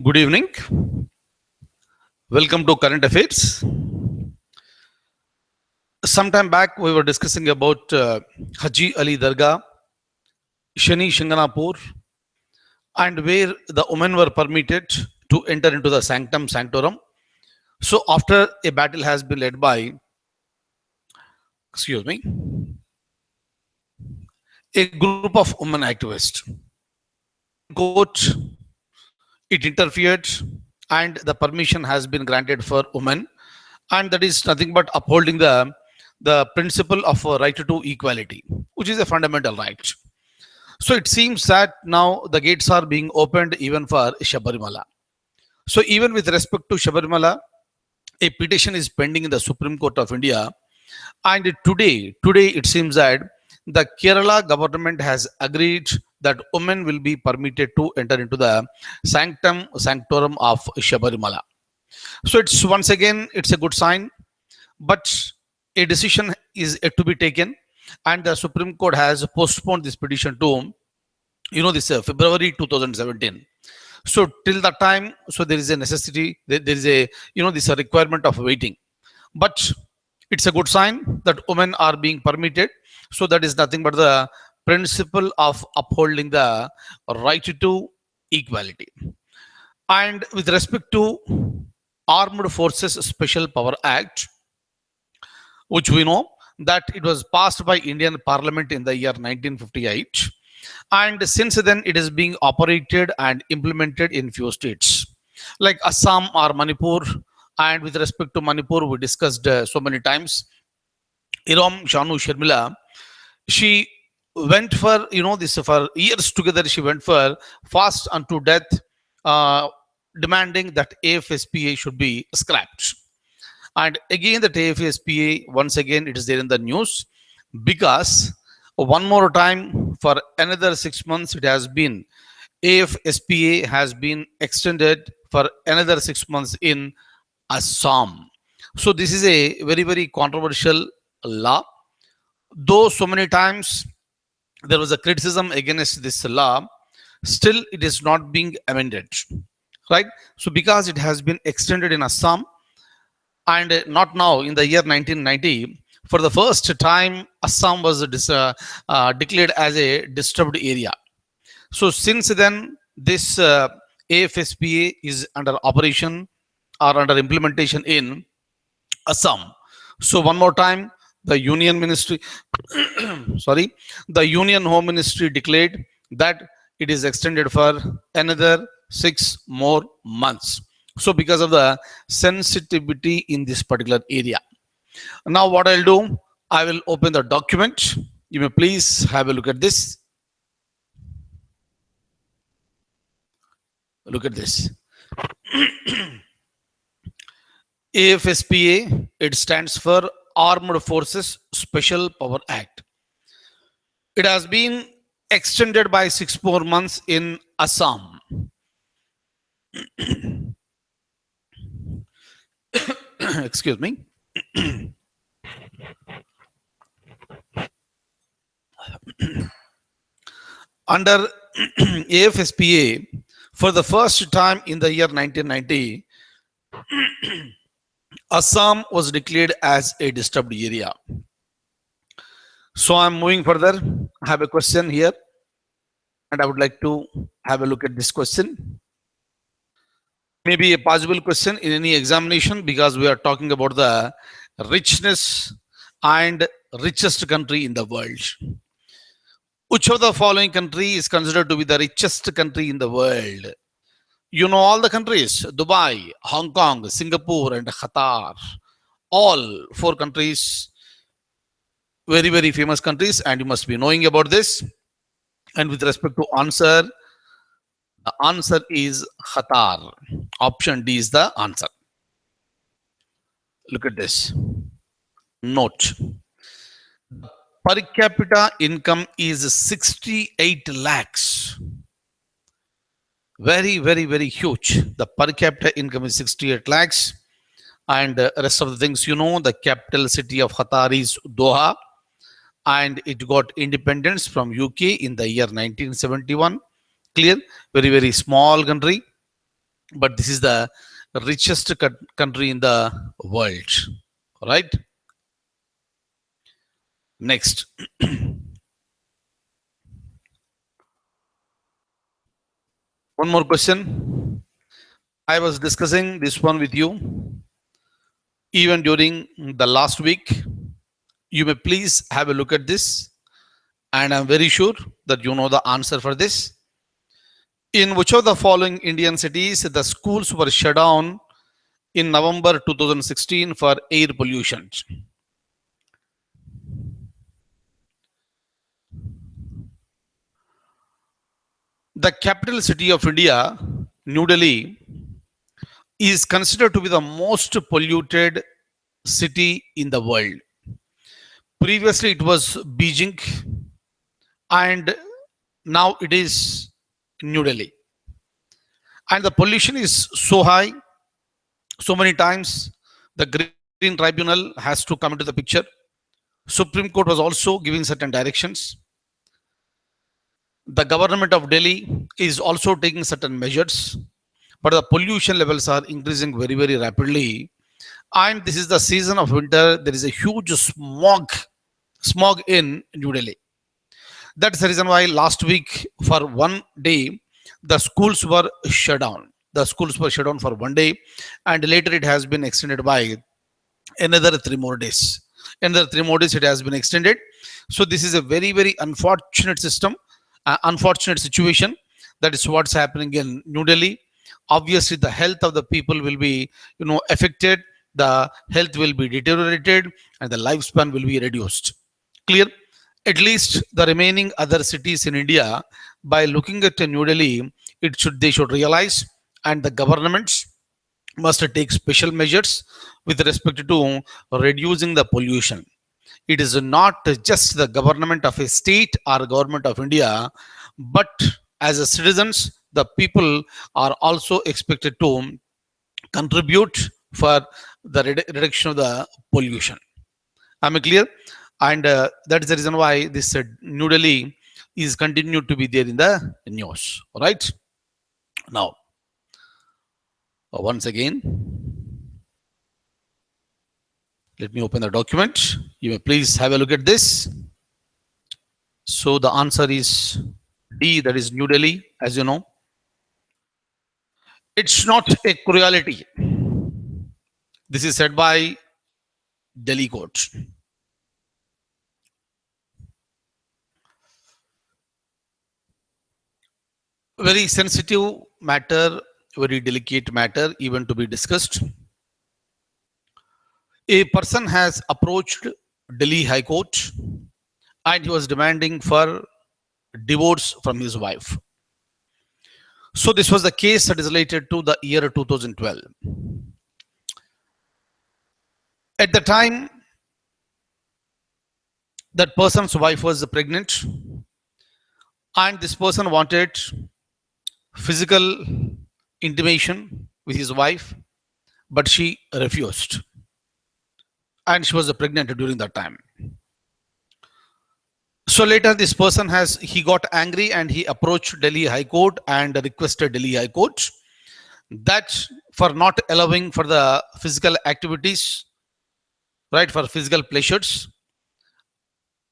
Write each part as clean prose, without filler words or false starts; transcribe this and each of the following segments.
Good evening. Welcome to Current Affairs. Sometime back, we were discussing about Haji Ali Dargah, Shani Shinganapur, and where the women were permitted to enter into the sanctum sanctorum. So, after a battle has been led by, excuse me, a group of women activists, court it interfered, and the permission has been granted for women, and that is nothing but upholding the principle of right to equality, which is a fundamental right. So it seems that now the gates are being opened even for Shabarimala. So even with respect to Shabarimala, a petition is pending in the Supreme Court of India, and today it seems that the Kerala government has agreed that women will be permitted to enter into the sanctum sanctorum of Shabarimala. So it's once again it's a good sign, but a decision is yet to be taken, and the Supreme Court has postponed this petition to this February 2017. So till that time, so there is a necessity, there is a this a requirement of waiting, but it's a good sign that women are being permitted. So that is nothing but the principle of upholding the right to equality. And with respect to Armed Forces Special Power Act, which we know that it was passed by Indian Parliament in the year 1958, and since then it is being operated and implemented in few states like Assam or Manipur. And with respect to Manipur, we discussed so many times. Iram Shanu Sharmila, she went for this for years together. She went for fast unto death, uh, demanding that AFSPA should be scrapped. And again, that AFSPA, once again, it is there in the news, because one more time for another 6 months, it has been AFSPA has been extended for another 6 months in Assam. So this is a very, very controversial law. Though so many times there was a criticism against this law, still it is not being amended, right? So because it has been extended in Assam, and not now in the year 1990, for the first time, Assam was declared as a disturbed area. So since then, this AFSPA is under operation or under implementation in Assam. So one more time, the Union Ministry, sorry, the Union Home Ministry declared that it is extended for another 6 more months. So because of the sensitivity in this particular area. Now what I'll do, I will open the document. You may please have a look at this. Look at this. AFSPA, it stands for Armed Forces Special Power Act. It has been extended by 6 more months in Assam. Excuse me. Under AFSPA, for the first time in the year 1990, Assam was declared as a disturbed area. So I'm moving further. I have a question here, and I would like to have a look at this question. Maybe a possible question in any examination, because we are talking about the richness and richest country in the world. Which of the following country is considered to be the richest country in the world? You know all the countries: Dubai, Hong Kong, Singapore, and Qatar. All four countries, very, very famous countries, and you must be knowing about this. And with respect to answer, the answer is Qatar. Option D is the answer. Look at this. Note. Per capita income is 68 lakhs. Very, very, very huge. The per capita income is 68 lakhs. And rest of the things, the capital city of Qatar is Doha. And it got independence from UK in the year 1971. Clear? Very, very small country. but this is the richest country in the world. Right? Next, one more question. I was discussing this one with you even during the last week. You may please have a look at this, and I'm very sure that you know the answer for this. In which of the following Indian cities the schools were shut down in November 2016 for air pollution? The capital city of India, New Delhi, is considered to be the most polluted city in the world. Previously, it was Beijing, and now it is New Delhi. And the pollution is so high, so many times the Green Tribunal has to come into the picture. Supreme Court was also giving certain directions. The government of Delhi is also taking certain measures, but the pollution levels are increasing very, very rapidly. And this is the season of winter. There is a huge smog in New Delhi. That's the reason why last week, for one day, the schools were shut down. The schools were shut down for one day, and later it has been extended by another 3 more days. Another 3 more days it has been extended. So this is a very, very unfortunate unfortunate situation. That is what's happening in New Delhi. Obviously, the health of the people will be, affected. The health will be deteriorated, and the lifespan will be reduced. Clear? At least the remaining other cities in India, by looking at New Delhi, they should realize, and the governments must take special measures with respect to reducing the pollution. It is not just the government of a state or government of India, but as a citizens, the people are also expected to contribute for the reduction of the pollution. Am I clear? And that is the reason why this New Delhi is continued to be there in the news. All right. Now, once again, let me open the document. You may please have a look at this. So the answer is D, that is New Delhi, as you know. It's not a cruelty. This is said by Delhi court. Very sensitive matter, very delicate matter, even to be discussed. A person has approached Delhi High Court and he was demanding for divorce from his wife. So this was the case that is related to the year 2012. At the time, that person's wife was pregnant, and this person wanted physical intimation with his wife, but she refused, and she was pregnant during that time. So later this person he got angry and he approached Delhi High Court and requested Delhi High Court that for not allowing for the physical activities, right, for physical pleasures,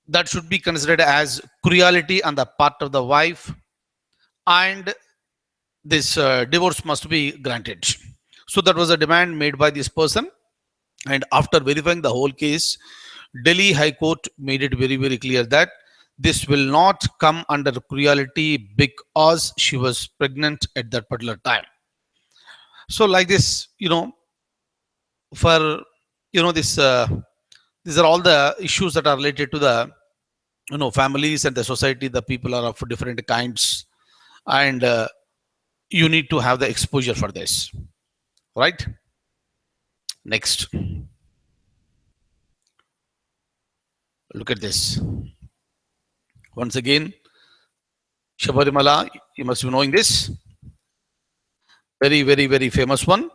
that should be considered as cruelty on the part of the wife, and this divorce must be granted. So that was a demand made by this person, and after verifying the whole case, Delhi High Court made it very, very clear that this will not come under cruelty because she was pregnant at that particular time. So like this, for this these are all the issues that are related to the families and the society. The people are of different kinds, and you need to have the exposure for this, right? Next, look at this once again. Shabarimala, you must be knowing this. Very, very, very famous one.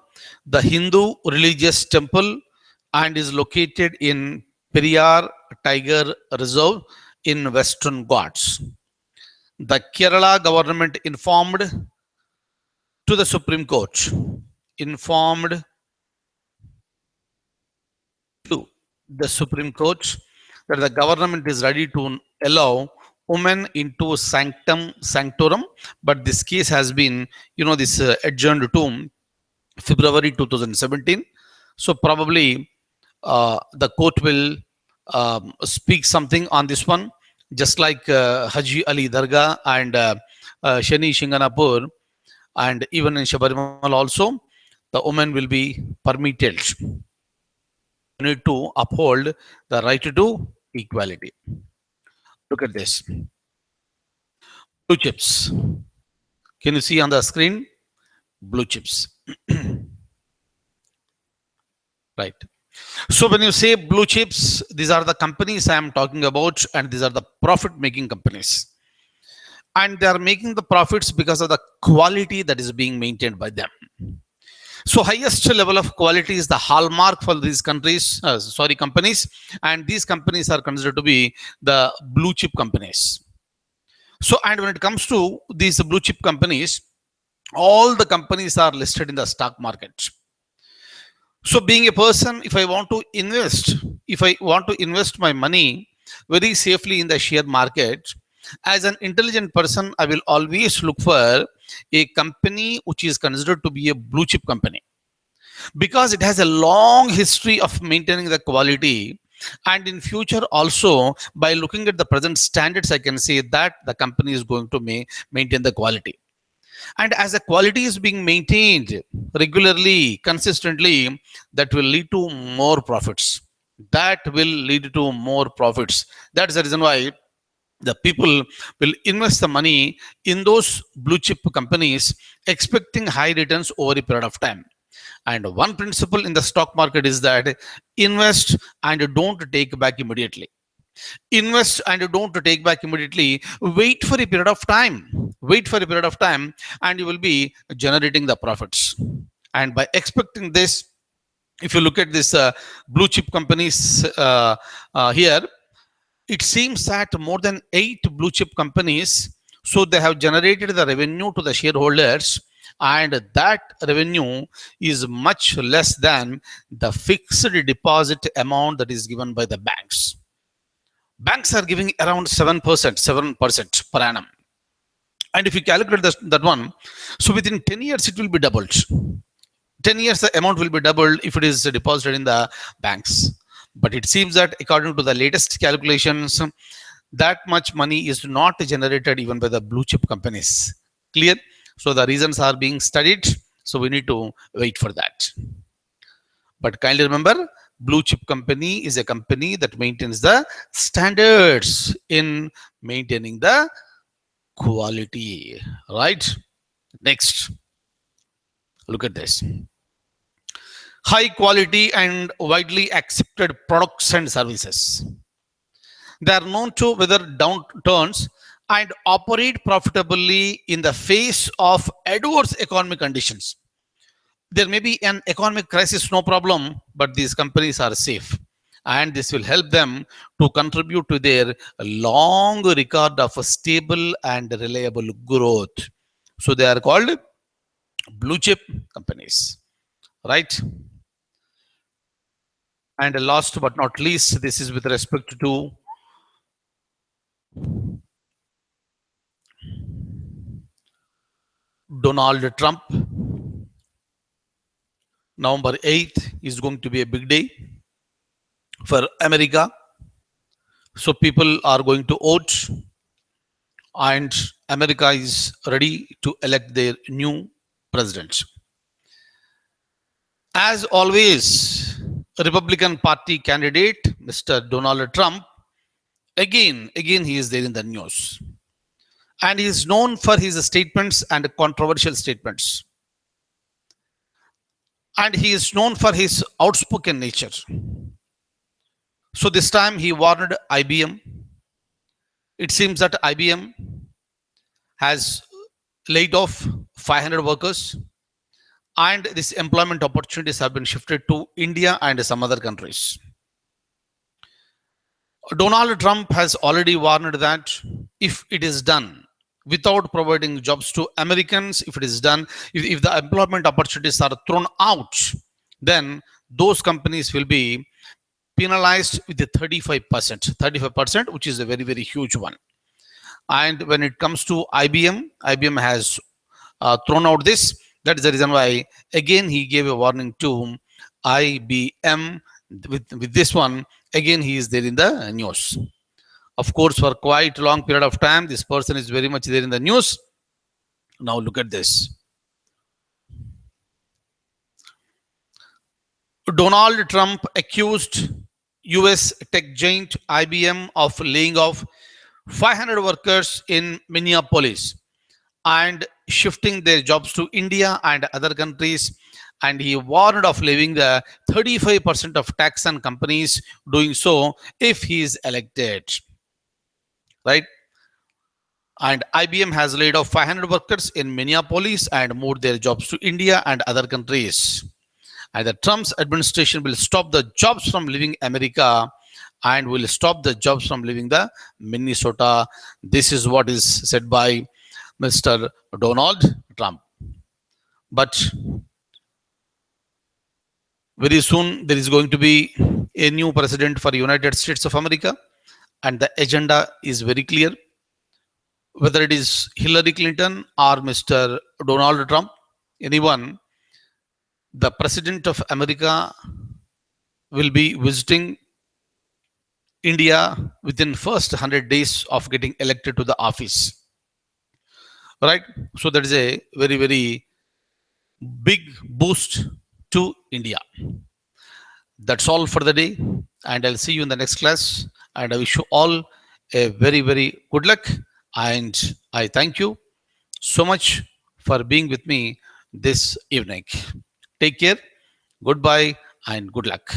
The Hindu religious temple, and is located in Periyar Tiger Reserve in Western Ghats. The Kerala government informed to the Supreme Court, informed to the Supreme Court that the government is ready to allow women into sanctum sanctorum, but this case has been, this adjourned to February 2017. So probably the court will speak something on this one, just like Haji Ali Dargah and Shani Shinganapur, and even in Shabarimala also, the women will be permitted. You need to uphold the right to equality. Look at this. Blue chips. Can you see on the screen? Blue chips. Right. So when you say blue chips, these are the companies I am talking about, and these are the profit making companies. And they are making the profits because of the quality that is being maintained by them. So highest level of quality is the hallmark for these companies, and these companies are considered to be the blue chip companies. So, and when it comes to these blue chip companies, all the companies are listed in the stock market. So being a person, if I want to invest my money very safely in the share market, as an intelligent person, I will always look for a company which is considered to be a blue chip company, because it has a long history of maintaining the quality. And in future also, by looking at the present standards, I can say that the company is going to maintain the quality. And as the quality is being maintained regularly, consistently, that will lead to more profits. That will lead to more profits. That's the reason why the people will invest the money in those blue chip companies, expecting high returns over a period of time. And one principle in the stock market is that invest and don't take back immediately. Invest and don't take back immediately. Wait for a period of time. Wait for a period of time, and you will be generating the profits. And by expecting this, if you look at this blue chip companies here, it seems that more than 8 blue chip companies, so they have generated the revenue to the shareholders, and that revenue is much less than the fixed deposit amount that is given by the banks. Banks are giving around 7% per annum. And if you calculate that one, so within 10 years, it will be doubled. 10 years, the amount will be doubled if it is deposited in the banks. But it seems that according to the latest calculations, that much money is not generated even by the blue chip companies. Clear? So the reasons are being studied. So we need to wait for that. But kindly remember, blue chip company is a company that maintains the standards in maintaining the quality. Right? Next, look at this. High quality and widely accepted products and services. They are known to weather downturns and operate profitably in the face of adverse economic conditions. There may be an economic crisis, no problem, but these companies are safe. And this will help them to contribute to their long record of stable and reliable growth. So they are called blue chip companies, right? And last but not least, this is with respect to Donald Trump. November 8th is going to be a big day for America. So people are going to vote, and America is ready to elect their new president. As always, Republican Party candidate, Mr. Donald Trump, again he is there in the news. And he is known for his statements and controversial statements. And he is known for his outspoken nature. So this time he warned IBM. It seems that IBM has laid off 500 workers, and these employment opportunities have been shifted to India and some other countries. Donald Trump has already warned that if it is done, without providing jobs to Americans. If it is done, if the employment opportunities are thrown out, then those companies will be penalized with the 35%, 35%, which is a very, very huge one. And when it comes to IBM has thrown out this. That is the reason why, again, he gave a warning to IBM. With this one, again, he is there in the news. Of course, for quite a long period of time, this person is very much there in the news. Now, look at this. Donald Trump accused US tech giant IBM of laying off 500 workers in Minneapolis and shifting their jobs to India and other countries. And he warned of levying the 35% of tax on companies doing so if he is elected. Right? And IBM has laid off 500 workers in Minneapolis and moved their jobs to India and other countries. And the Trump's administration will stop the jobs from leaving America and will stop the jobs from leaving the Minnesota. This is what is said by Mr. Donald Trump. But very soon there is going to be a new president for United States of America, and the agenda is very clear. Whether it is Hillary Clinton or Mr. Donald Trump, anyone, the president of America will be visiting India within first 100 days of getting elected to the office. Right? So that is a very, very big boost to India. That's all for the day, and I'll see you in the next class. And I wish you all a very, very good luck. And I thank you so much for being with me this evening. Take care, goodbye, and good luck.